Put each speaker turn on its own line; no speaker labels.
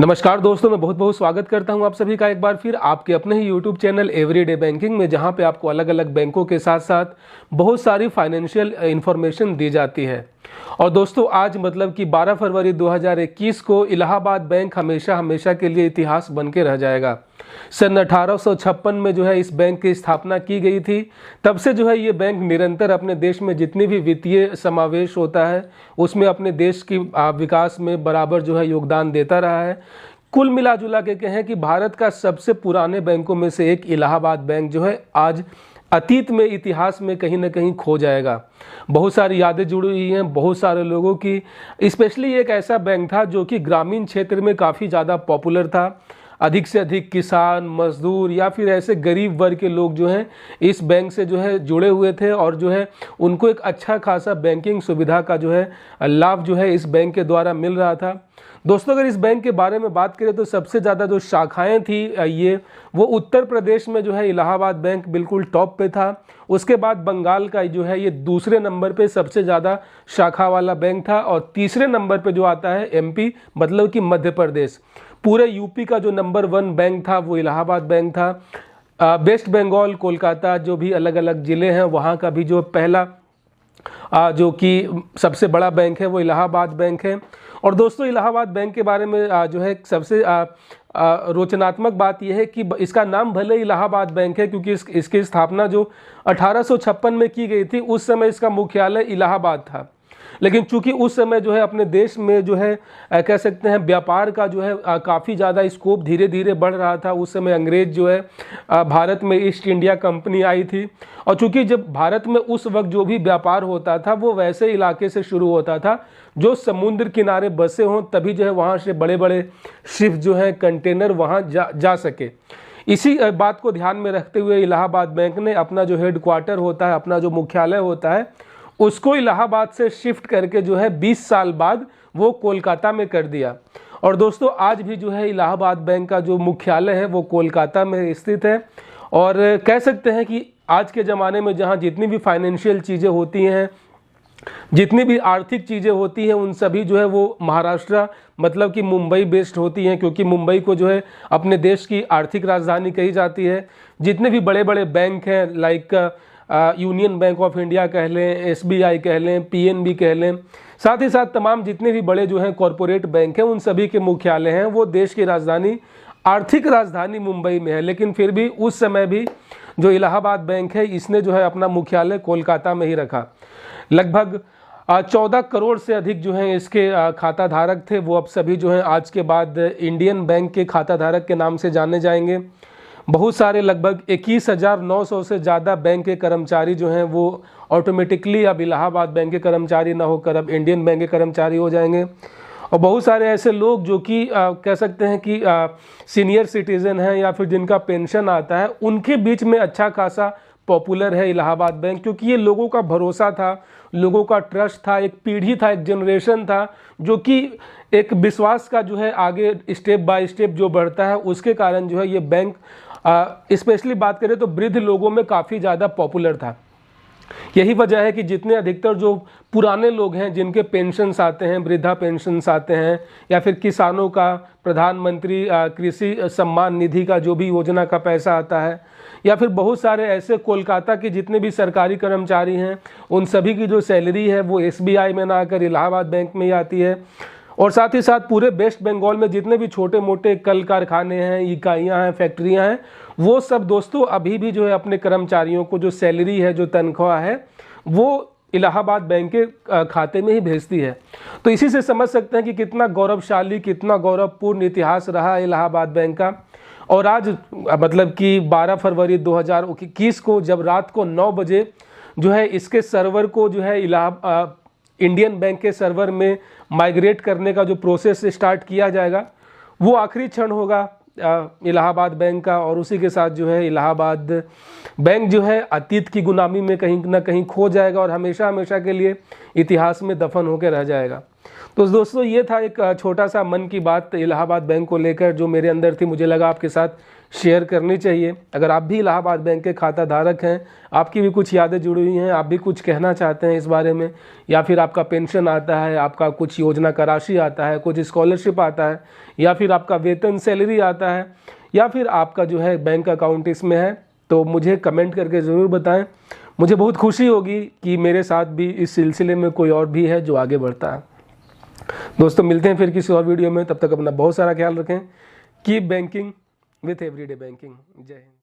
नमस्कार दोस्तों, मैं बहुत बहुत स्वागत करता हूं आप सभी का एक बार फिर आपके अपने ही यूट्यूब चैनल एवरीडे बैंकिंग में, जहां पे आपको अलग अलग बैंकों के साथ साथ बहुत सारी फाइनेंशियल इंफॉर्मेशन दी जाती है। और दोस्तों आज मतलब कि 12 फरवरी 2021 को इलाहाबाद बैंक हमेशा हमेशा के लिए इतिहास बन के रह जाएगा। सन 1856 में जो है इस बैंक की स्थापना की गई थी। तब से जो है ये बैंक निरंतर अपने देश में जितनी भी वित्तीय समावेश होता है उसमें अपने देश की विकास में बराबर जो है योगदान देता रहा है। कुल मिला जुला के कहें कि भारत का सबसे पुराने बैंकों में से एक इलाहाबाद बैंक जो है आज अतीत में इतिहास में कहीं ना कहीं खो जाएगा। बहुत सारी यादें जुड़ी हुई हैं बहुत सारे लोगों की। स्पेशली एक ऐसा बैंक था जो कि ग्रामीण क्षेत्र में काफ़ी ज़्यादा पॉपुलर था। अधिक से अधिक किसान, मजदूर या फिर ऐसे गरीब वर्ग के लोग जो हैं इस बैंक से जो है जुड़े हुए थे और जो है उनको एक अच्छा खासा बैंकिंग सुविधा का जो है लाभ जो है इस बैंक के द्वारा मिल रहा था। दोस्तों अगर इस बैंक के बारे में बात करें तो सबसे ज़्यादा जो शाखाएं थी वो उत्तर प्रदेश में जो है इलाहाबाद बैंक बिल्कुल टॉप पे था। उसके बाद बंगाल का जो है ये दूसरे नंबर पे सबसे ज़्यादा शाखा वाला बैंक था और तीसरे नंबर पे जो आता है एमपी मतलब कि मध्य प्रदेश। पूरे यूपी का जो नंबर 1 बैंक था वो इलाहाबाद बैंक था। वेस्ट बंगाल, कोलकाता जो भी अलग अलग ज़िले हैं वहाँ का भी जो पहला जो कि सबसे बड़ा बैंक है वो इलाहाबाद बैंक है। और दोस्तों इलाहाबाद बैंक के बारे में जो है सबसे रोचनात्मक बात यह है कि इसका नाम भले इलाहाबाद बैंक है क्योंकि इसकी स्थापना जो 1856 में की गई थी उस समय इसका मुख्यालय इलाहाबाद था। लेकिन चूंकि उस समय जो है अपने देश में जो है कह सकते हैं व्यापार का जो है काफ़ी ज़्यादा स्कोप धीरे धीरे बढ़ रहा था। उस समय अंग्रेज जो है भारत में ईस्ट इंडिया कंपनी आई थी और चूंकि जब भारत में उस वक्त जो भी व्यापार होता था वो वैसे इलाके से शुरू होता था जो समुद्र किनारे बसे हों, तभी जो है वहाँ से बड़े बड़े शिप जो हैं कंटेनर वहाँ जा सके। इसी बात को ध्यान में रखते हुए इलाहाबाद बैंक ने अपना जो हेडक्वार्टर होता है, अपना जो मुख्यालय होता है, उसको इलाहाबाद से शिफ्ट करके जो है 20 साल बाद वो कोलकाता में कर दिया। और दोस्तों आज भी जो है इलाहाबाद बैंक का जो मुख्यालय है वो कोलकाता में स्थित है। और कह सकते हैं कि आज के ज़माने में जहाँ जितनी भी फाइनेंशियल चीज़ें होती हैं, जितनी भी आर्थिक चीज़ें होती हैं, उन सभी जो है वो महाराष्ट्र मतलब कि मुंबई बेस्ड होती हैं, क्योंकि मुंबई को जो है अपने देश की आर्थिक राजधानी कही जाती है। जितने भी बड़े बड़े बैंक हैं like union bank of India कह लें, एसबीआई कह लें, पीएनबी कह लें, साथ ही साथ तमाम जितने भी बड़े जो हैं कॉरपोरेट बैंक हैं, उन सभी के मुख्यालय हैं वो देश की राजधानी, आर्थिक राजधानी मुंबई में है। लेकिन फिर भी उस समय भी जो इलाहाबाद बैंक है इसने जो है अपना मुख्यालय कोलकाता में ही रखा। लगभग 14 करोड़ से अधिक जो हैं इसके खाता धारक थे, वो अब सभी जो हैं आज के बाद इंडियन बैंक के खाता धारक के नाम से जाने जाएंगे। बहुत सारे लगभग 21,900 से ज़्यादा बैंक के कर्मचारी जो हैं वो ऑटोमेटिकली अब इलाहाबाद बैंक के कर्मचारी ना होकर अब इंडियन बैंक के कर्मचारी हो जाएंगे। और बहुत सारे ऐसे लोग जो कि कह सकते हैं कि सीनियर सिटीज़न हैं या फिर जिनका पेंशन आता है, उनके बीच में अच्छा खासा पॉपुलर है इलाहाबाद बैंक, क्योंकि ये लोगों का भरोसा था, लोगों का ट्रस्ट था, एक पीढ़ी था, एक जनरेशन था जो कि एक विश्वास का जो है आगे स्टेप बाय स्टेप जो बढ़ता है उसके कारण जो है ये बैंक स्पेशली बात करें तो वृद्ध लोगों में काफ़ी ज़्यादा पॉपुलर था। यही वजह है कि जितने अधिकतर जो पुराने लोग हैं जिनके पेंशन्स आते हैं, वृद्धा पेंशन्स आते हैं, या फिर किसानों का प्रधानमंत्री कृषि सम्मान निधि का जो भी योजना का पैसा आता है, या फिर बहुत सारे ऐसे कोलकाता के जितने भी सरकारी कर्मचारी हैं उन सभी की जो सैलरी है वो एसबीआई में ना आकर इलाहाबाद बैंक में ही आती है। और साथ ही साथ पूरे वेस्ट बंगाल में जितने भी छोटे मोटे कल कारखाने हैं, इकाइयाँ हैं, फैक्ट्रियाँ हैं, वो सब दोस्तों अभी भी जो है अपने कर्मचारियों को जो सैलरी है, जो तनख्वाह है, वो इलाहाबाद बैंक के खाते में ही भेजती है। तो इसी से समझ सकते हैं कि कितना गौरवशाली, कितना गौरवपूर्ण इतिहास रहा है इलाहाबाद बैंक का। और आज मतलब कि 12 फरवरी 2021 को जब रात को 9 बजे जो है इसके सर्वर को जो है इंडियन बैंक के सर्वर में माइग्रेट करने का जो प्रोसेस स्टार्ट किया जाएगा वो आखिरी क्षण होगा इलाहाबाद बैंक का। और उसी के साथ जो है इलाहाबाद बैंक जो है अतीत की गुलामी में कहीं ना कहीं खो जाएगा और हमेशा हमेशा के लिए इतिहास में दफन होकर रह जाएगा। तो दोस्तों ये था एक छोटा सा मन की बात इलाहाबाद बैंक को लेकर जो मेरे अंदर थी, मुझे लगा आपके साथ शेयर करनी चाहिए। अगर आप भी इलाहाबाद बैंक के खाता धारक हैं, आपकी भी कुछ यादें जुड़ी हुई हैं, आप भी कुछ कहना चाहते हैं इस बारे में, या फिर आपका पेंशन आता है, आपका कुछ योजना का राशि आता है, कुछ स्कॉलरशिप आता है, या फिर आपका वेतन सैलरी आता है, या फिर आपका जो है बैंक अकाउंट इसमें है, तो मुझे कमेंट करके ज़रूर बताएं। मुझे बहुत खुशी होगी कि मेरे साथ भी इस सिलसिले में कोई और भी है जो आगे बढ़ता है। दोस्तों मिलते हैं फिर किसी और वीडियो में, तब तक अपना बहुत सारा ख्याल रखें। Keep banking with everyday banking. जय हिंद।